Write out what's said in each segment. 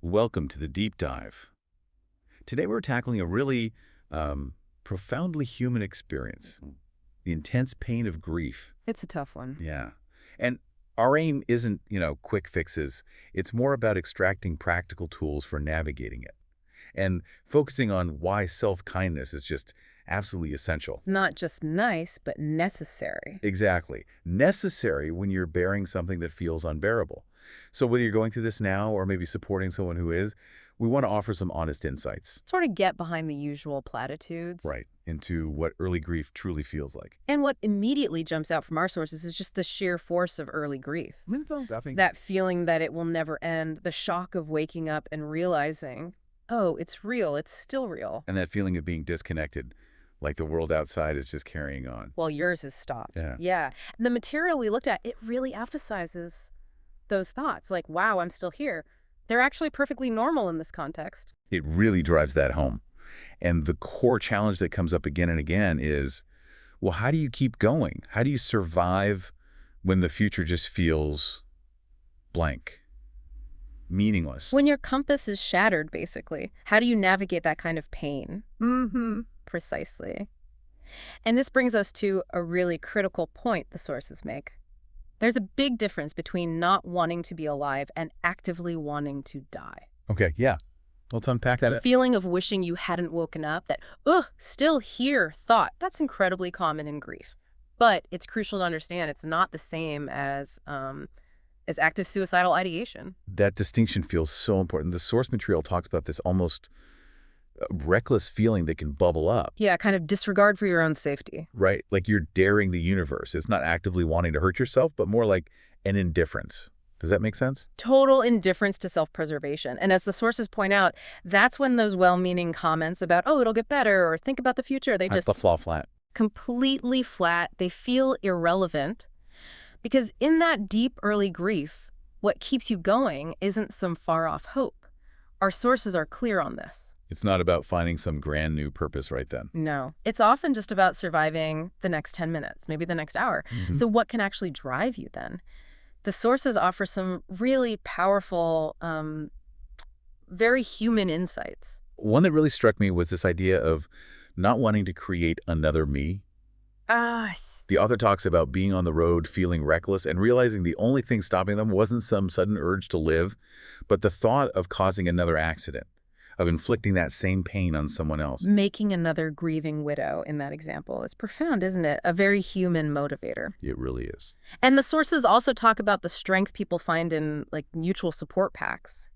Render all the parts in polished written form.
Welcome to the deep dive. Today we're tackling a really profoundly human experience, the intense pain of grief. It's a tough one. Yeah. And our aim isn't, quick fixes. It's more about extracting practical tools for navigating it and focusing on why self-kindness is just absolutely essential. Not just nice, but necessary. Exactly. Necessary when you're bearing something that feels unbearable. So whether you're going through this now or maybe supporting someone who is, we want to offer some honest insights. Sort of get behind the usual platitudes. Right, into what early grief truly feels like. And what immediately jumps out from our sources is just the sheer force of early grief. That feeling that it will never end, the shock of waking up and realizing, oh, it's real, it's still real. And that feeling of being disconnected, like the world outside is just carrying on. While yours has stopped. Yeah. The material we looked at, it really emphasizes those thoughts, like, wow, I'm still here. They're actually perfectly normal in this context. It really drives that home. And the core challenge that comes up again and again is, well, how do you keep going? How do you survive when the future just feels blank, meaningless? When your compass is shattered, basically, how do you navigate that kind of pain? Precisely. And this brings us to a really critical point the sources make. There's a big difference between not wanting to be alive and actively wanting to die. Okay, yeah. Let's unpack that. The feeling of wishing you hadn't woken up, that, still here thought, that's incredibly common in grief. But it's crucial to understand it's not the same as active suicidal ideation. That distinction feels so important. The source material talks about this almost reckless feeling that can bubble up. Yeah, kind of disregard for your own safety. Right, like you're daring the universe. It's not actively wanting to hurt yourself, but more like an indifference. Does that make sense? Total indifference to self-preservation. And as the sources point out, that's when those well-meaning comments about, oh, it'll get better, or think about the future, they just fall flat. Completely flat. They feel irrelevant. Because in that deep early grief, what keeps you going isn't some far-off hope. Our sources are clear on this. It's not about finding some grand new purpose right then. No. It's often just about surviving the next 10 minutes, maybe the next hour. So what can actually drive you then? The sources offer some really powerful, very human insights. One that really struck me was this idea of not wanting to create another me. The author talks about being on the road, feeling reckless, and realizing the only thing stopping them wasn't some sudden urge to live, but the thought of causing another accident, of inflicting that same pain on someone else. Making another grieving widow in that example is profound, isn't it? A very human motivator. It really is. And the sources also talk about the strength people find in, like, mutual support packs.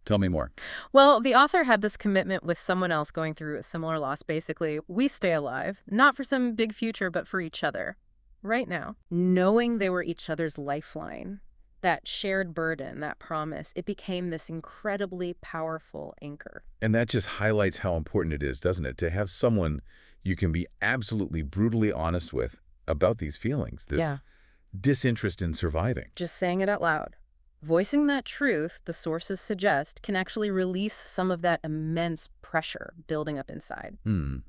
Tell me more. Well, the author had this commitment with someone else going through a similar loss. Basically, we stay alive, not for some big future, but for each other, right now. Knowing they were each other's lifeline, that shared burden, that promise, it became this incredibly powerful anchor. And that just highlights how important it is, doesn't it, to have someone you can be absolutely brutally honest with about these feelings, this disinterest in surviving. Just saying it out loud. Voicing that truth, the sources suggest, can actually release some of that immense pressure building up inside.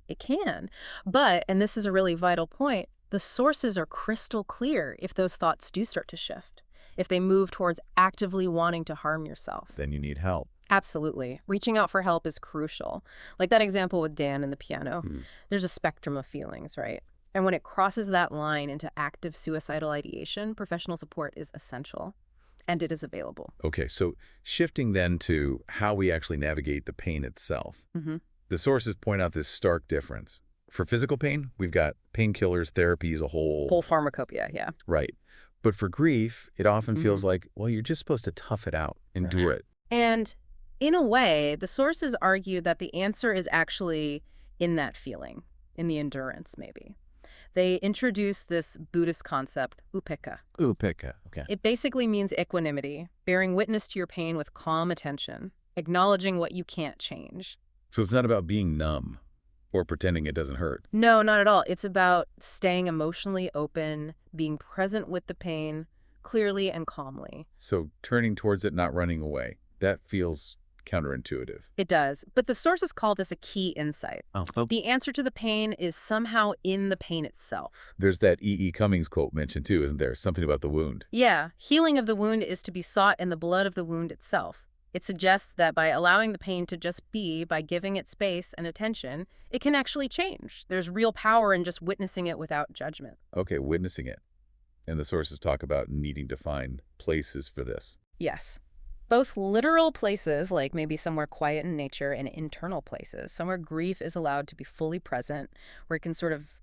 It can. But, and this is a really vital point, the sources are crystal clear if those thoughts do start to shift. If they move towards actively wanting to harm yourself. Then you need help. Absolutely. Reaching out for help is crucial. Like that example with Dan and the piano. There's a spectrum of feelings, right? And when it crosses that line into active suicidal ideation, professional support is essential. And it is available. Okay, so shifting then to how we actually navigate the pain itself. The sources point out this stark difference. For physical pain, we've got painkillers, therapies, a whole pharmacopoeia, yeah. Right. But for grief, it often feels like, well, you're just supposed to tough it out, endure it. And in a way, the sources argue that the answer is actually in that feeling, in the endurance, maybe. They introduce this Buddhist concept, upekkha. Upekkha, okay. It basically means equanimity, bearing witness to your pain with calm attention, acknowledging what you can't change. So it's not about being numb or pretending it doesn't hurt. No, not at all. It's about staying emotionally open, being present with the pain, clearly and calmly. So turning towards it, not running away. That feels counterintuitive. It does. But the sources call this a key insight. The answer to the pain is somehow in the pain itself. There's that E.E. Cummings quote mentioned too, isn't there? Something about the wound. Yeah. Healing of the wound is to be sought in the blood of the wound itself. It suggests that by allowing the pain to just be, by giving it space and attention, it can actually change. There's real power in just witnessing it without judgment. Okay, witnessing it. And the sources talk about needing to find places for this. Yes. Both literal places, like maybe somewhere quiet in nature, and internal places, somewhere grief is allowed to be fully present, where it can sort of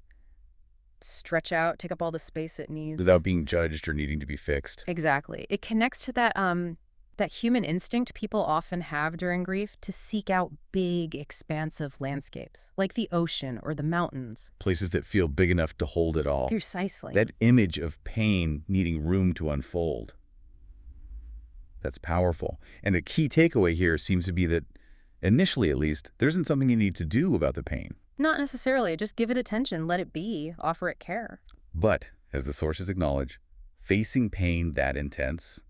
stretch out, take up all the space it needs. Without being judged or needing to be fixed. Exactly. It connects to that human instinct people often have during grief to seek out big, expansive landscapes, like the ocean or the mountains. Places that feel big enough to hold it all. Precisely. That image of pain needing room to unfold. That's powerful. And a key takeaway here seems to be that, initially at least, there isn't something you need to do about the pain. Not necessarily. Just give it attention, let it be, offer it care. But, as the sources acknowledge, facing pain that intense,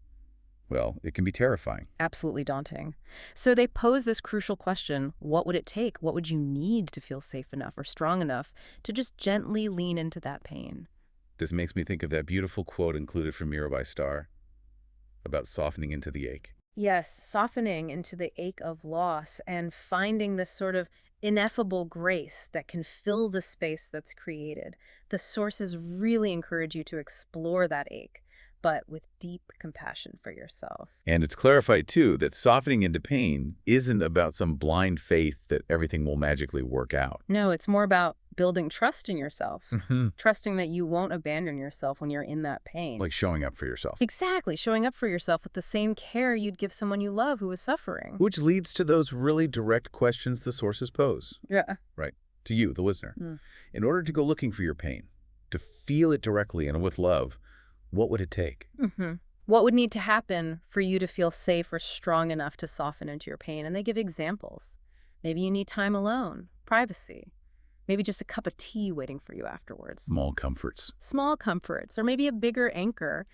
well, it can be terrifying. Absolutely daunting. So they pose this crucial question: what would it take? What would you need to feel safe enough or strong enough to just gently lean into that pain? This makes me think of that beautiful quote included from Mirabai Star about softening into the ache. Yes, softening into the ache of loss and finding this sort of ineffable grace that can fill the space that's created. The sources really encourage you to explore that ache, but with deep compassion for yourself. And it's clarified, too, that softening into pain isn't about some blind faith that everything will magically work out. No, it's more about building trust in yourself, trusting that you won't abandon yourself when you're in that pain. Like showing up for yourself. Exactly, showing up for yourself with the same care you'd give someone you love who is suffering. Which leads to those really direct questions the sources pose. Yeah. Right. To you, the listener. In order to go looking for your pain, to feel it directly and with love, what would it take? What would need to happen for you to feel safe or strong enough to soften into your pain? And they give examples. Maybe you need time alone, privacy. Maybe just a cup of tea waiting for you afterwards. Small comforts. Small comforts, or maybe a bigger anchor.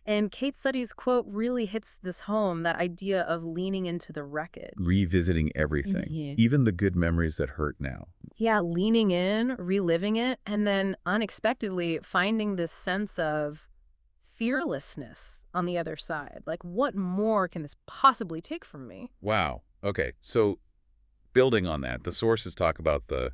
And Kate Suddy's quote really hits this home, that idea of leaning into the wreckage. Revisiting everything, even the good memories that hurt now. Yeah, leaning in, reliving it, and then unexpectedly finding this sense of fearlessness on the other side. Like, what more can this possibly take from me? Wow. Okay, so building on that, the sources talk about the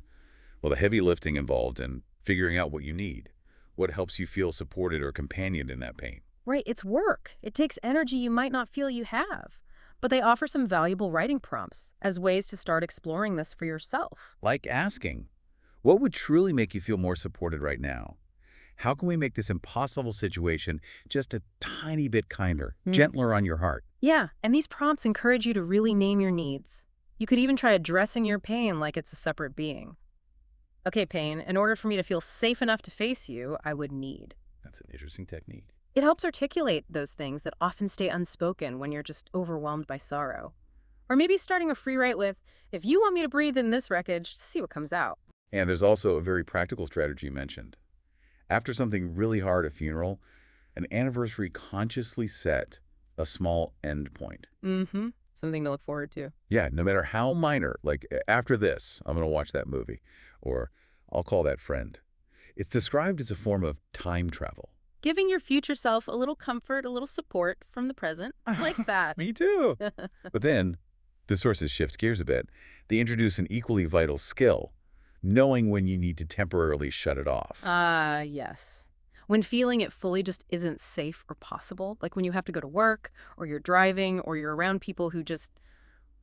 heavy lifting involved in figuring out what you need, what helps you feel supported or companioned in that pain. Right, it's work. It takes energy you might not feel you have. But they offer some valuable writing prompts as ways to start exploring this for yourself. Like asking, what would truly make you feel more supported right now? How can we make this impossible situation just a tiny bit kinder, gentler on your heart? Yeah, and these prompts encourage you to really name your needs. You could even try addressing your pain like it's a separate being. Okay, pain, in order for me to feel safe enough to face you, I would need. That's an interesting technique. It helps articulate those things that often stay unspoken when you're just overwhelmed by sorrow. Or maybe starting a free write with, if you want me to breathe in this wreckage, see what comes out. And there's also a very practical strategy mentioned. After something really hard, a funeral, an anniversary consciously set a small end point. Something to look forward to. Yeah, no matter how minor, like after this, I'm going to watch that movie, or I'll call that friend. It's described as a form of time travel. Giving your future self a little comfort, a little support from the present. I like that. Me too. But then, the sources shift gears a bit. They introduce an equally vital skill, knowing when you need to temporarily shut it off. Yes. When feeling it fully just isn't safe or possible, like when you have to go to work, or you're driving, or you're around people who just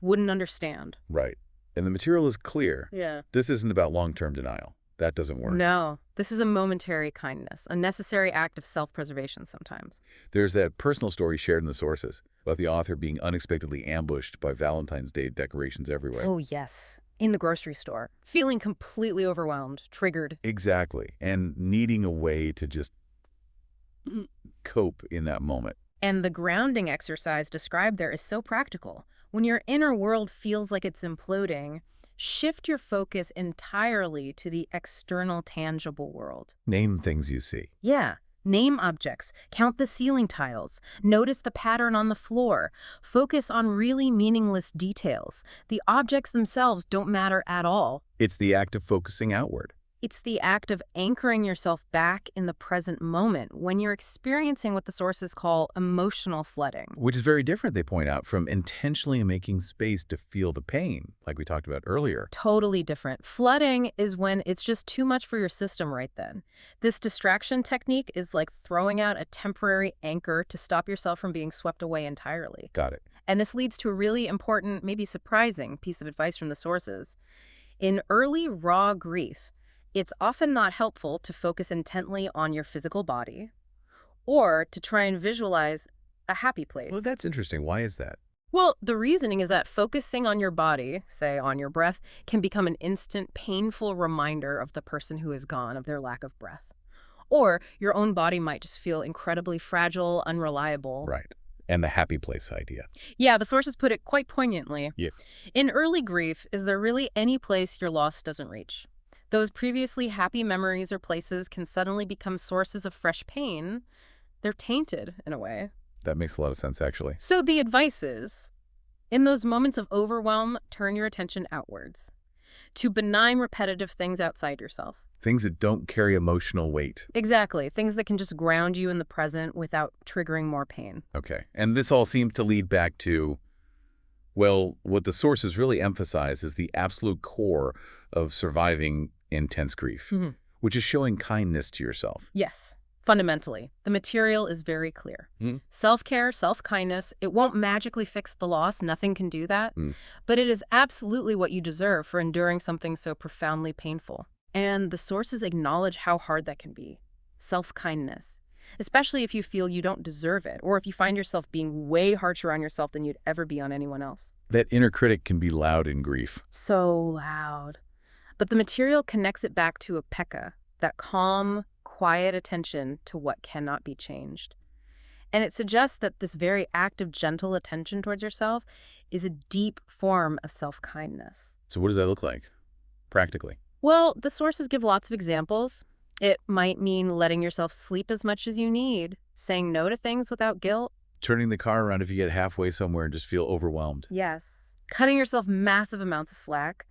wouldn't understand. Right. And the material is clear. Yeah. This isn't about long-term denial. That doesn't work. No. This is a momentary kindness, a necessary act of self-preservation sometimes. There's that personal story shared in the sources about the author being unexpectedly ambushed by Valentine's Day decorations everywhere. Oh, yes. In the grocery store, feeling completely overwhelmed, triggered. Exactly. And needing a way to just cope in that moment. And the grounding exercise described there is so practical. When your inner world feels like it's imploding, shift your focus entirely to the external, tangible world. Name things you see. Yeah. Name objects. Count the ceiling tiles. Notice the pattern on the floor. Focus on really meaningless details. The objects themselves don't matter at all. It's the act of focusing outward. It's the act of anchoring yourself back in the present moment when you're experiencing what the sources call emotional flooding. Which is very different, they point out, from intentionally making space to feel the pain, like we talked about earlier. Totally different. Flooding is when it's just too much for your system right then. This distraction technique is like throwing out a temporary anchor to stop yourself from being swept away entirely. Got it. And this leads to a really important, maybe surprising piece of advice from the sources. In early raw grief, it's often not helpful to focus intently on your physical body or to try and visualize a happy place. Well, that's interesting. Why is that? Well, the reasoning is that focusing on your body, say on your breath, can become an instant, painful reminder of the person who is gone, of their lack of breath. Or your own body might just feel incredibly fragile, unreliable. Right. And the happy place idea. Yeah, the sources put it quite poignantly. Yeah. In early grief, is there really any place your loss doesn't reach? Those previously happy memories or places can suddenly become sources of fresh pain. They're tainted, in a way. That makes a lot of sense, actually. So the advice is, in those moments of overwhelm, turn your attention outwards to benign, repetitive things outside yourself. Things that don't carry emotional weight. Exactly. Things that can just ground you in the present without triggering more pain. Okay. And this all seems to lead back to, well, what the sources really emphasize is the absolute core of surviving intense grief, which is showing kindness to yourself. Yes. Fundamentally, the material is very clear. Self-care, self-kindness, it won't magically fix the loss. Nothing can do that. But it is absolutely what you deserve for enduring something so profoundly painful. And the sources acknowledge how hard that can be. Self-kindness. Especially if you feel you don't deserve it, or if you find yourself being way harsher on yourself than you'd ever be on anyone else. That inner critic can be loud in grief. So loud. But the material connects it back to a pekka, that calm, quiet attention to what cannot be changed. And it suggests that this very act of gentle attention towards yourself is a deep form of self-kindness. So what does that look like, practically? Well, the sources give lots of examples. It might mean letting yourself sleep as much as you need, saying no to things without guilt. Turning the car around if you get halfway somewhere and just feel overwhelmed. Yes. Cutting yourself massive amounts of slack.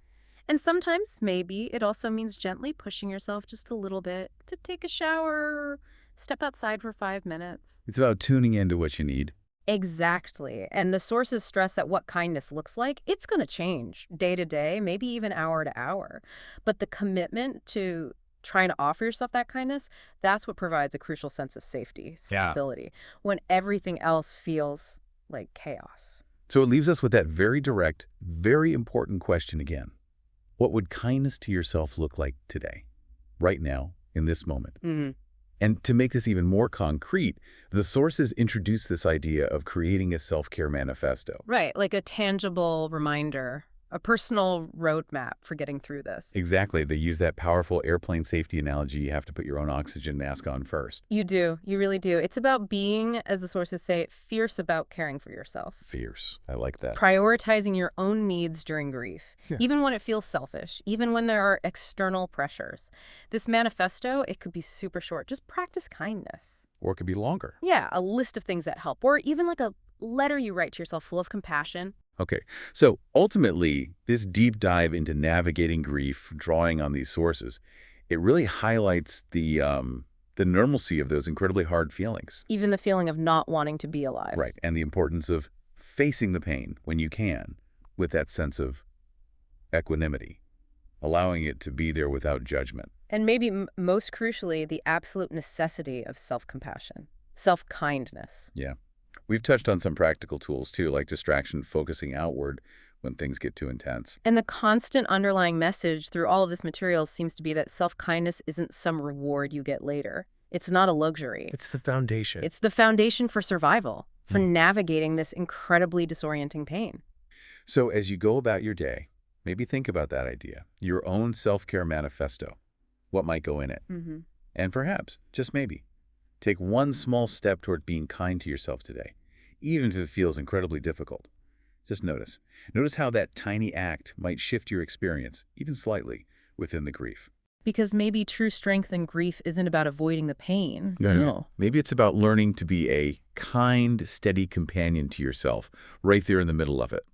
And sometimes, maybe, it also means gently pushing yourself just a little bit to take a shower, step outside for 5 minutes. It's about tuning into what you need. Exactly. And the sources stress that what kindness looks like, it's going to change day to day, maybe even hour to hour. But the commitment to trying to offer yourself that kindness, that's what provides a crucial sense of safety, stability, when everything else feels like chaos. So it leaves us with that very direct, very important question again. What would kindness to yourself look like today, right now, in this moment? And to make this even more concrete, the sources introduce this idea of creating a self-care manifesto. Right, like a tangible reminder, a personal roadmap for getting through this. Exactly. They use that powerful airplane safety analogy. You have to put your own oxygen mask on first. You do. You really do. It's about being, as the sources say, fierce about caring for yourself. Fierce. I like that. Prioritizing your own needs during grief, even when it feels selfish, even when there are external pressures. This manifesto, it could be super short. Just practice kindness. Or it could be longer. Yeah, a list of things that help. Or even like a letter you write to yourself full of compassion. Okay, so ultimately, this deep dive into navigating grief, drawing on these sources, it really highlights the normalcy of those incredibly hard feelings. Even the feeling of not wanting to be alive. Right, and the importance of facing the pain when you can with that sense of equanimity, allowing it to be there without judgment. And maybe most crucially, the absolute necessity of self-compassion, self-kindness. Yeah. We've touched on some practical tools, too, like distraction, focusing outward when things get too intense. And the constant underlying message through all of this material seems to be that self-kindness isn't some reward you get later. It's not a luxury. It's the foundation. It's the foundation for survival, for navigating this incredibly disorienting pain. So as you go about your day, maybe think about that idea, your own self-care manifesto, what might go in it. And perhaps, just maybe, take one small step toward being kind to yourself today, even if it feels incredibly difficult. Just notice. Notice how that tiny act might shift your experience, even slightly, within the grief. Because maybe true strength in grief isn't about avoiding the pain. No. Maybe it's about learning to be a kind, steady companion to yourself, right there in the middle of it.